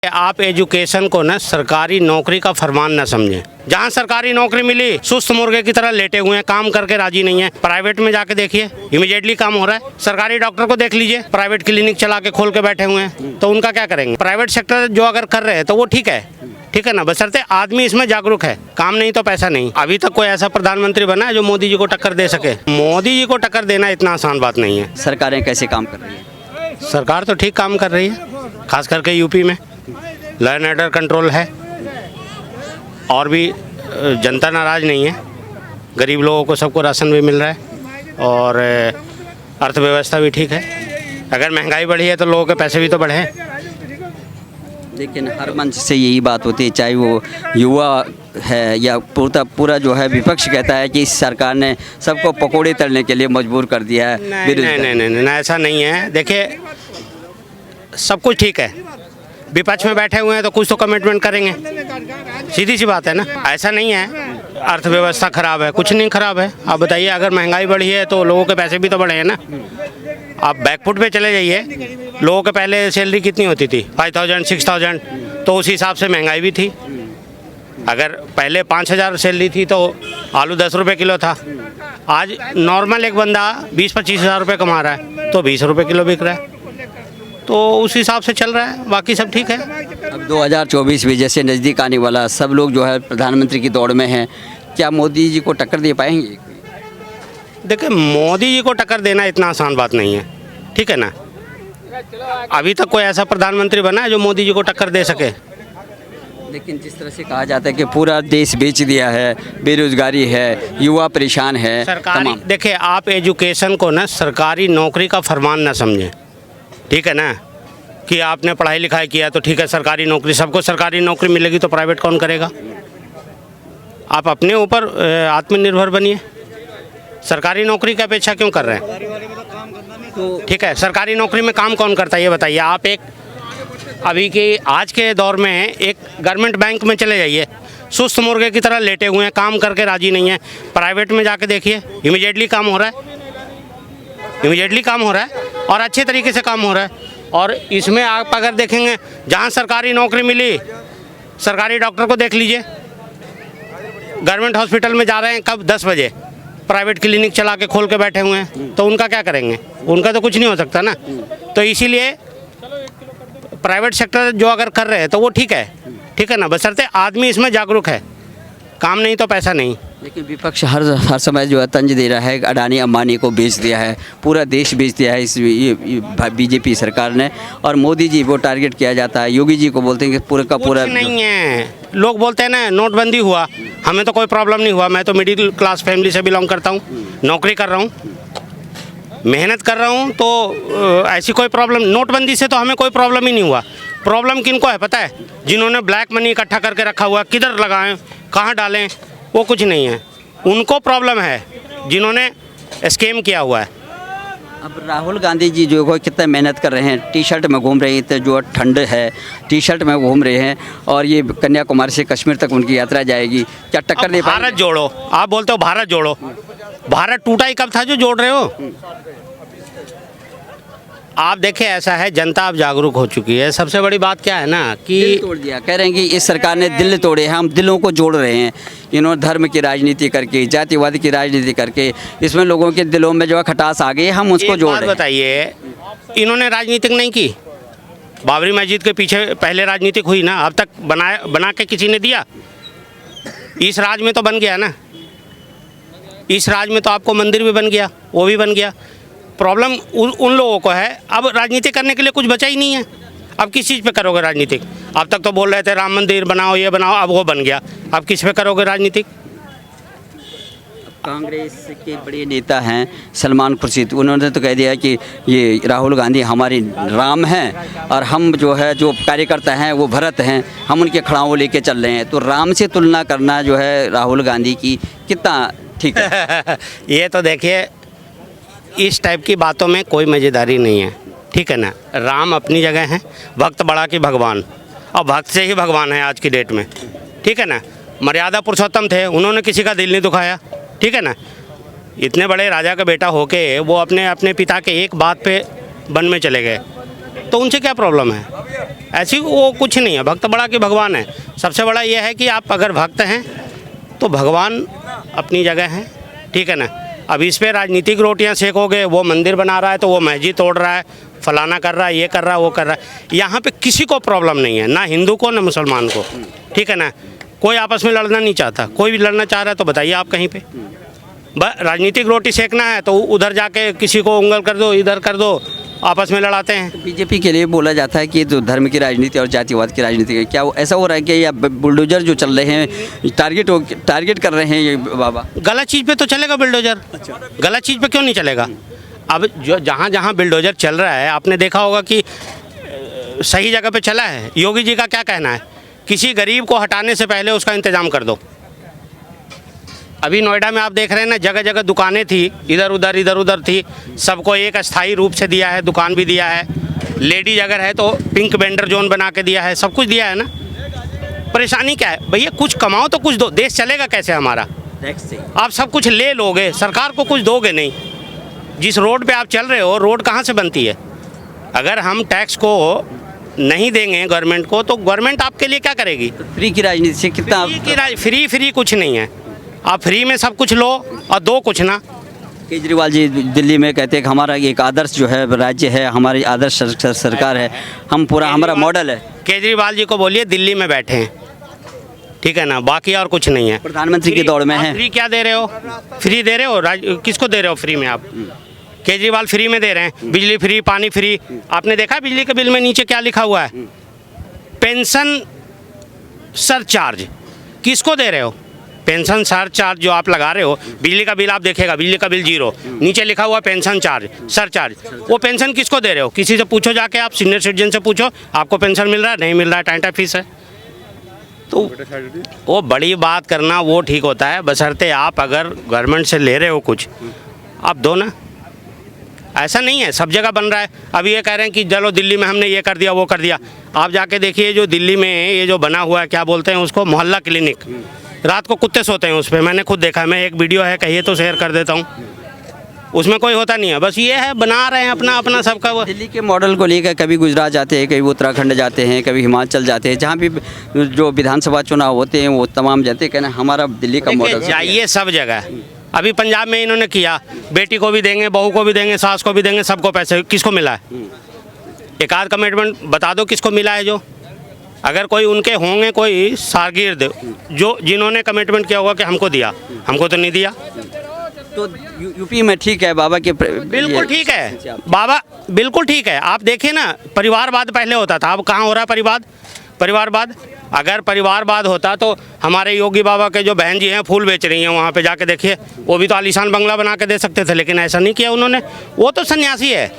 आप एजुकेशन को ना सरकारी नौकरी का फरमान ना समझें। जहाँ सरकारी नौकरी मिली सुस्त मुर्गे की तरह लेटे हुए हैं, काम करके राजी नहीं है। प्राइवेट में जाके देखिए, इमीडिएटली काम हो रहा है। सरकारी डॉक्टर को देख लीजिए, प्राइवेट क्लिनिक चला के खोल के बैठे हुए हैं, तो उनका क्या करेंगे। प्राइवेट सेक्टर जो अगर कर रहे हैं तो वो ठीक है ना, बशर्ते आदमी इसमें जागरूक है। काम नहीं तो पैसा नहीं। अभी तक कोई ऐसा प्रधानमंत्री बना है जो मोदी जी को टक्कर दे सके। मोदी जी को टक्कर देना इतना आसान बात नहीं है। सरकारें कैसे काम कर रही हैं? सरकार तो ठीक काम कर रही है, खास करके यूपी में लॉ एंड ऑर्डर कंट्रोल है, और भी जनता नाराज नहीं है। गरीब लोगों को सबको राशन भी मिल रहा है, और अर्थव्यवस्था भी ठीक है। अगर महंगाई बढ़ी है तो लोगों के पैसे भी तो बढ़े हैं। लेकिन हर मंच से यही बात होती है, चाहे वो युवा है या पूरा जो है विपक्ष कहता है कि इस सरकार ने सबको पकोड़े तलने के लिए मजबूर कर दिया है। नहीं, ऐसा नहीं है। देखिए, सब कुछ ठीक है। विपक्ष में बैठे हुए हैं तो कुछ तो कमिटमेंट करेंगे, सीधी सी बात है ना। ऐसा नहीं है अर्थव्यवस्था खराब है, कुछ नहीं खराब है। आप बताइए, अगर महंगाई बढ़ी है तो लोगों के पैसे भी तो बढ़े हैं ना। आप बैकफुट पे चले जाइए, लोगों के पहले सैलरी कितनी होती थी, 5000 6000, तो उस हिसाब से महंगाई भी थी। अगर पहले 5000 सैलरी थी तो आलू 10 रुपये किलो था। आज नॉर्मल एक बंदा 20-25 हज़ार रुपये कमा रहा है तो 20 रुपये किलो बिक रहा है, तो उस हिसाब से चल रहा है। बाकी सब ठीक है। अब 2024 भी जैसे नज़दीक आने वाला, सब लोग जो है प्रधानमंत्री की दौड़ में हैं, क्या मोदी जी को टक्कर दे पाएंगे? देखिए, मोदी जी को टक्कर देना इतना आसान बात नहीं है, ठीक है ना। अभी तक कोई ऐसा प्रधानमंत्री बना है जो मोदी जी को टक्कर दे सके। लेकिन जिस तरह से कहा जाता है कि पूरा देश बेच दिया है, बेरोजगारी है, युवा परेशान है। सरकारी, देखिए, आप एजुकेशन को ना सरकारी नौकरी का फरमान ना समझें, ठीक है ना। कि आपने पढ़ाई लिखाई किया तो ठीक है, सरकारी नौकरी, सबको सरकारी नौकरी मिलेगी तो प्राइवेट कौन करेगा। आप अपने ऊपर आत्मनिर्भर बनिए। सरकारी नौकरी की अपेक्षा क्यों कर रहे हैं? तो ठीक है, सरकारी नौकरी में काम कौन करता है ये बताइए। आप एक अभी के आज के दौर में एक गवर्नमेंट बैंक में चले जाइए, सुस्त मुर्गे की तरह लेटे हुए हैं, काम करके राजी नहीं है। प्राइवेट में जाके देखिए, इमीडिएटली काम हो रहा है, और अच्छे तरीके से काम हो रहा है। और इसमें आप अगर देखेंगे, जहाँ सरकारी नौकरी मिली, सरकारी डॉक्टर को देख लीजिए, गवर्नमेंट हॉस्पिटल में जा रहे हैं कब 10 बजे, प्राइवेट क्लिनिक चला के खोल के बैठे हुए हैं, तो उनका क्या करेंगे। उनका तो कुछ नहीं हो सकता ना। तो इसीलिए प्राइवेट सेक्टर जो अगर कर रहे हैं तो वो ठीक है ना, बशर्ते आदमी इसमें जागरूक है। काम नहीं तो पैसा नहीं। लेकिन विपक्ष हर समय जो है तंज दे रहा है, अडानी अंबानी को बेच दिया है, पूरा देश बेच दिया है इस बीजेपी सरकार ने, और मोदी जी वो टारगेट किया जाता है। योगी जी को बोलते हैं कि पूरा का पूरा नहीं है। लोग बोलते हैं ना नोटबंदी हुआ, हमें तो कोई प्रॉब्लम नहीं हुआ। मैं तो मिडिल क्लास फैमिली से बिलोंग करता हूँ, नौकरी कर रहा हूँ, मेहनत कर रहा हूँ, तो ऐसी कोई प्रॉब्लम, नोटबंदी से तो हमें कोई प्रॉब्लम ही नहीं हुआ। प्रॉब्लम किनको है पता है? जिन्होंने ब्लैक मनी इकट्ठा करके रखा हुआ, किधर लगाएं, कहाँ डालें, वो कुछ नहीं है। उनको प्रॉब्लम है जिन्होंने स्कैम किया हुआ है। अब राहुल गांधी जी जो है कितना मेहनत कर रहे हैं, टी शर्ट में घूम रहे हैं, तो जो ठंड है टी शर्ट में घूम रहे हैं, और ये कन्याकुमारी से कश्मीर तक उनकी यात्रा जाएगी। क्या टक्कर दे पाएंगे? भारत जोड़ो, आप बोलते हो भारत जोड़ो, भारत टूटा ही कब था जो जोड़ रहे हो? आप देखें, ऐसा है, जनता अब जागरूक हो चुकी है। सबसे बड़ी बात क्या है ना कि दिल तोड़ दिया, कह रहे हैं कि इस सरकार ने दिल तोड़े हैं, हम दिलों को जोड़ रहे हैं। इन्होंने धर्म की राजनीति करके, जातिवाद की राजनीति करके, इसमें लोगों के दिलों में जो है खटास आ गई, हम उसको जोड़ रहे हैं। बताइए, इन्होंने राजनीतिक नहीं की? बाबरी मस्जिद के पीछे पहले राजनीतिक हुई ना, अब तक बना के किसी ने दिया? इस राज में तो बन गया ना, इस राज में तो आपको मंदिर भी बन गया, वो भी बन गया। प्रॉब्लम उन लोगों को है, अब राजनीति करने के लिए कुछ बचा ही नहीं है। अब किस चीज़ पे करोगे राजनीतिक? अब तक तो बोल रहे थे राम मंदिर बनाओ, ये बनाओ, अब वो बन गया, अब किस पे करोगे राजनीतिक? कांग्रेस के बड़े नेता हैं सलमान खुर्शीद, उन्होंने तो कह दिया कि ये राहुल गांधी हमारे राम हैं, और हम जो है जो कार्यकर्ता हैं वो भरत हैं, हम उनके खड़ाओं लेके चल रहे हैं। तो राम से तुलना करना जो है राहुल गांधी की कितना ठीक है? ये तो देखिए, इस टाइप की बातों में कोई मज़ेदारी नहीं है, ठीक है ना। राम अपनी जगह हैं, भक्त बड़ा कि भगवान, और भक्त से ही भगवान है आज की डेट में, ठीक है ना। मर्यादा पुरुषोत्तम थे, उन्होंने किसी का दिल नहीं दुखाया, ठीक है ना। इतने बड़े राजा का बेटा होके वो अपने पिता के एक बात पे वन में चले गए, तो उनसे क्या प्रॉब्लम है? ऐसी वो कुछ नहीं है, भक्त बड़ा कि भगवान है। सबसे बड़ा ये है कि आप अगर भक्त हैं तो भगवान अपनी जगह हैं, ठीक है ना। अब इस पे राजनीतिक रोटियां सेकोगे, वो मंदिर बना रहा है तो वो मस्जिद तोड़ रहा है, फलाना कर रहा है, ये कर रहा है, वो कर रहा है। यहाँ पे किसी को प्रॉब्लम नहीं है, ना हिंदू को ना मुसलमान को, ठीक है ना। कोई आपस में लड़ना नहीं चाहता, कोई भी लड़ना चाह रहा है तो बताइए आप कहीं पे। राजनीतिक रोटी सेकना है तो उधर जाके किसी को उंगल कर दो, इधर कर दो, आपस में लड़ाते हैं। बीजेपी के लिए बोला जाता है कि तो धर्म की राजनीति और जातिवाद की राजनीति है, क्या वो ऐसा हो रहा है कि या बुलडोजर जो चल रहे हैं टारगेट कर रहे हैं ये बाबा? गलत चीज़ पे तो चलेगा बुलडोजर, गलत चीज़ पे क्यों नहीं चलेगा? अब जो जहाँ जहाँ बुलडोजर चल रहा है आपने देखा होगा कि सही जगह पे चला है। योगी जी का क्या कहना है, किसी गरीब को हटाने से पहले उसका इंतज़ाम कर दो। अभी नोएडा में आप देख रहे हैं ना, जगह जगह दुकानें थी, इधर उधर थी, सबको एक अस्थाई रूप से दिया है, दुकान भी दिया है। लेडीज अगर है तो पिंक वेंडर जोन बना के दिया है, सब कुछ दिया है ना। परेशानी क्या है भैया? कुछ कमाओ तो कुछ दो, देश चलेगा कैसे हमारा? आप सब कुछ ले लोगे, सरकार को कुछ दोगे नहीं। जिस रोड पे आप चल रहे हो, रोड कहाँ से बनती है? अगर हम टैक्स को नहीं देंगे गवर्नमेंट को तो गवर्नमेंट आपके लिए क्या करेगी? तो फ्री की राजनीति से कितना फ्री कुछ नहीं है। आप फ्री में सब कुछ लो और दो कुछ ना। केजरीवाल जी दिल्ली में कहते हैं कि हमारा एक आदर्श जो है राज्य है, हमारी आदर्श सरकार है, हम पूरा हमारा मॉडल है। केजरीवाल जी को बोलिए दिल्ली में बैठे हैं, ठीक है ना, बाकी और कुछ नहीं है। प्रधानमंत्री की दौड़ में है। फ्री क्या दे रहे हो? फ्री दे रहे हो, किसको दे रहे हो फ्री में आप? केजरीवाल फ्री में दे रहे हैं, बिजली फ्री, पानी फ्री। आपने देखा बिजली के बिल में नीचे क्या लिखा हुआ है? Pension surcharge. किसको दे रहे हो? पेंशन सरचार्ज जो आप लगा रहे हो, बिजली का बिल आप देखेगा, बिजली का बिल 0, नीचे लिखा हुआ पेंशन चार्ज, सरचार्ज। वो पेंशन किसको दे रहे हो? किसी से पूछो जाके, आप सीनियर सिटीजन से पूछो, आपको पेंशन मिल रहा है? नहीं मिल रहा है, टाइम फीस है। तो वो बड़ी बात करना वो ठीक होता है, बशर्ते आप अगर गवर्नमेंट से ले रहे हो कुछ, आप दो ना। ऐसा नहीं है, सब जगह बन रहा है। अभी ये कह रहे हैं कि चलो दिल्ली में हमने ये कर दिया, वो कर दिया। आप जाके देखिए जो दिल्ली में ये जो बना हुआ है, क्या बोलते हैं उसको, मोहल्ला क्लिनिक। रात को कुत्ते सोते हैं उस पर, मैंने खुद देखा है। मैं एक वीडियो है, कहिए तो शेयर कर देता हूँ। उसमें कोई होता नहीं है, बस ये है बना रहे हैं अपना अपना सबका। वो दिल्ली के मॉडल को लेकर कभी गुजरात जाते हैं, कभी उत्तराखंड जाते हैं, कभी हिमाचल जाते हैं, जहाँ भी जो विधानसभा चुनाव होते हैं वो तमाम जाते हैं, कहना हमारा दिल्ली का मॉडल चाहिए सब जगह। अभी पंजाब में इन्होंने किया, बेटी को भी देंगे, बहू को भी देंगे, सास को भी देंगे, सबको पैसे। किसको मिला है? एक आध कमिटमेंट बता दो किसको मिला है। जो अगर कोई उनके होंगे कोई शागिर्द जो जिन्होंने कमिटमेंट किया होगा कि हमको दिया, हमको तो नहीं दिया। तो यूपी में ठीक है बाबा के बिल्कुल ठीक है बाबा, बिल्कुल ठीक है। आप देखिए ना, परिवारवाद पहले होता था, अब कहाँ हो रहा है परिवारवाद? अगर परिवारवाद होता तो हमारे योगी बाबा के जो बहन जी हैं फूल बेच रही हैं, वहाँ पे जाके देखिए, वो भी तो आलीशान बंगला बना के दे सकते थे, लेकिन ऐसा नहीं किया उन्होंने। वो तो सन्यासी है,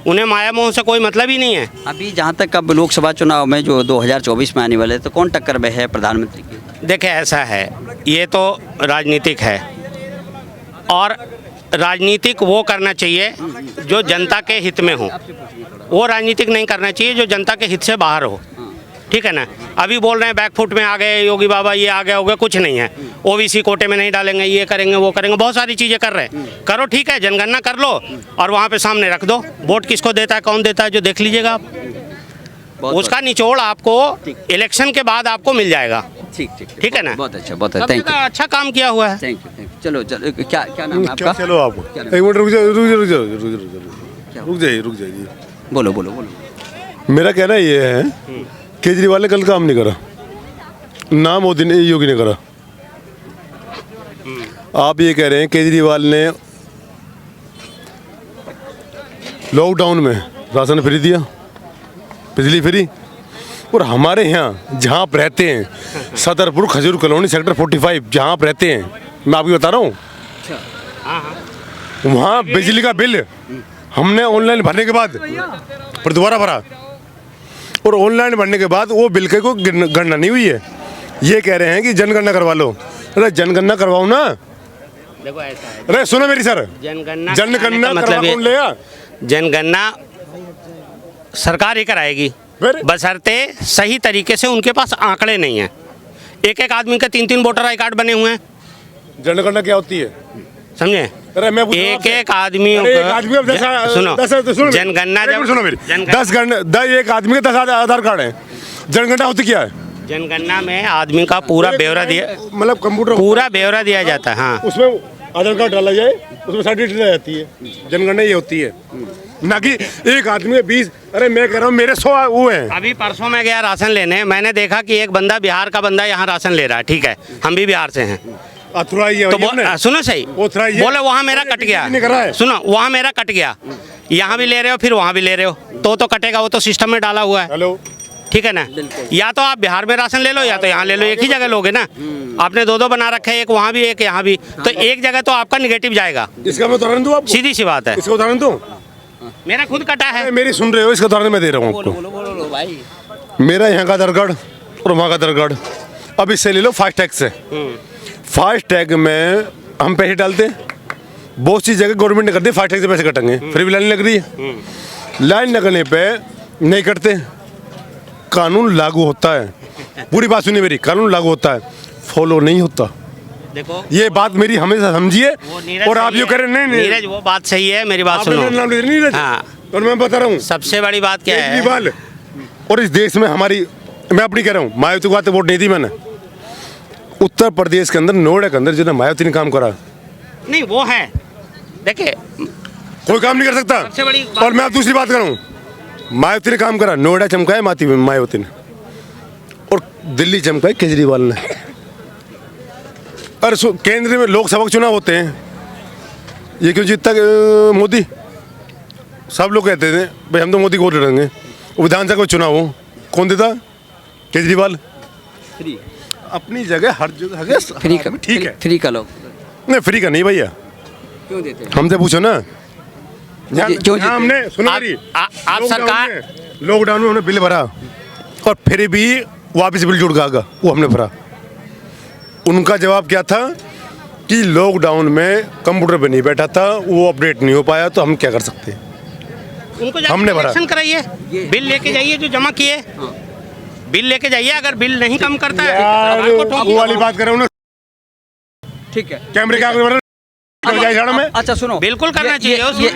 उन्हें माया मोह से कोई मतलब ही नहीं है। अभी जहाँ तक अब लोकसभा चुनाव में जो 2024 में आने वाले, तो कौन टक्कर में है प्रधानमंत्री की? देखिए ऐसा है, ये तो राजनीतिक है और राजनीतिक वो करना चाहिए जो जनता के हित में हो। वो राजनीतिक नहीं करना चाहिए जो जनता के हित से बाहर हो, ठीक है ना। अभी बोल रहे हैं बैकफुट में आ गए योगी बाबा, ये आ गया हो गया, कुछ नहीं है। ओबीसी कोटे में नहीं डालेंगे, ये करेंगे, वो करेंगे, बहुत सारी चीज़ें कर रहे हैं। करो, ठीक है, जनगणना कर लो और वहाँ पे सामने रख दो। वोट किसको देता है, कौन देता है, जो देख लीजिएगा आप। उसका निचोड़ आपको इलेक्शन के बाद आपको मिल जाएगा। ठीक है ना। बहुत अच्छा, थैंक यू। अच्छा काम किया हुआ है। Thank you. चलो क्या नाम है आपका? चलो आप एक मिनट रुक जाइए। बोलो। मेरा कहना ये है, केजरीवाल ने कल काम नहीं करा ना, मोदी ने, योगी ने करा। आप ये कह रहे हैं केजरीवाल ने लॉकडाउन में राशन फ्री दिया, बिजली फ्री, और हमारे यहाँ जहाँ आप रहते हैं सदरपुर खजूर कॉलोनी सेक्टर 45 जहाँ आप रहते हैं, मैं आपको बता रहा हूँ, वहाँ बिजली का बिल हमने ऑनलाइन भरने के बाद फिर दोबारा भरा, और ऑनलाइन भरने के बाद वो बिल के को गणना नहीं हुई है। ये कह रहे हैं कि जनगणना करवा लो। अरे जनगणना करवाओ ना। देखो ऐसा है, अरे सुनो मेरी सर, जनगणना मतलब कौन लेगा? जनगणना सरकार ही कराएगी, बशर्ते सही तरीके से उनके पास आंकड़े नहीं हैं। एक आदमी के 3 वोटर आई कार्ड बने हुए हैं। जनगणना क्या होती है समझे? अरे मैं पूछ रहा हूँ एक आपसे। एक आदमियों अरे एक का आदमी का सुनो जनगणना जब सुनो मेरी 10 एक आदमी के 10 आधार कार्ड है। जनगणना होती क्या है? जनगणना में आदमी का पूरा ब्यौरा दिया, मतलब कंप्यूटर पूरा ब्यौरा दिया जाता है। हाँ, उसमें आधार कार्ड डाला जाए, उसमें सारी डिटेल आ जाती है। जनगणना ये होती है, ना कि एक आदमी के 20। अरे मैं कह रहा हूँ मेरे 100 वो हैं। अभी परसों मैं गया राशन लेने, मैंने देखा कि एक बंदा बिहार का बंदा यहाँ राशन ले रहा है। ठीक है, हम भी बिहार से हैं, तो सुनो सही, बोले वहाँ मेरा कट गया। सुनो, वहाँ मेरा कट गया, यहाँ भी ले रहे हो फिर वहाँ भी ले रहे हो, तो कटेगा, वो तो सिस्टम में डाला हुआ है। हेलो, ठीक है ना, या तो आप बिहार में राशन ले लो या तो यहाँ ले लो, एक ही जगह लोगे ना। आपने दो बना रखे हैं, एक वहाँ भी एक यहाँ भी, तो एक जगह तो आपका निगेटिव जाएगा। इसका मैं उदाहरण दूँ आपको? सीधी सी बात है, इसका उदाहरण दूँ? मेरा खुद कटा है। मेरी सुन रहे हो, इसका उदाहरण मैं दे रहा हूँ आपको। बोलो भाई। मेरा यहाँ का आधार कार्ड और वहाँ का आधार कार्ड, अब इससे ले लो फास्ट टैग से। फास्ट टैग में हम पैसे डालते हैं, बहुत सी जगह गवर्नमेंट ने कर दी फास्ट टैग से पैसे कटेंगे, फिर भी लाइन लग रही है। लाइन लगने पे नहीं कटते, कानून लागू होता है। पूरी बात सुनिए मेरी, कानून लागू होता है, फॉलो नहीं होता। देखो ये बात मेरी हमेशा समझिए। और आप ये कह रहे नहीं नीरज, वो बात सही है, मेरी बात आपने सुनो। मेरा नाम ले दिया, नीरज। हाँ, और मैं बता रहा हूँ सबसे बड़ी बात क्या है, केजरीवाल और इस देश में हमारी, मैं अपनी कह रहा हूँ, मायावती को आते वोट नहीं दी मैंने। उत्तर प्रदेश के अंदर नोएडा के अंदर जिन्हें मायावती ने काम करा, नहीं वो है, देखिए कोई काम नहीं कर सकता। सबसे बड़ी बात- और मैं अब दूसरी बात करूँ, मायावती ने काम करा, नोएडा चमका है मायावती ने, और दिल्ली चमका है केजरीवाल ने। और केंद्र में लोकसभा के चुनाव होते हैं, ये क्यों जीतता मोदी? सब लोग कहते थे भाई हम तो मोदी को वोट देंगे। विधानसभा का चुनाव हो, कौन देता? केजरीवाल। फ्री, अपनी जगह हर जगह फ्री का ठीक है। फ्री का लोग नहीं, फ्री का नहीं भैया, क्यों देते हैं? हमसे पूछो ना। क्यों यहाँ हमने सुनो आप- मेरी, आप सरकार लॉकडाउन में हमने बिल भरा और फिर भी वापस बिल जुड़ गया, वो हमने भरा। उनका जवाब क्या था कि लॉकडाउन में कंप्यूटर पे नहीं बैठा था, वो अपडेट नहीं हो पाया, तो हम क्या कर सकते हैं। उनको हमने भरा। कलेक्शन कराइए, बिल लेके जाइए जो जमा किए, बिल लेके जाइए। अगर बिल नहीं कम करता है यार सरकार को ठोकिए। वो वाली बात कर रहा हूँ ना, ठीक है, कैमरे के आगे में। अच्छा सुनो, बिल्कुल करना ये- चाहिए ये- उसमें।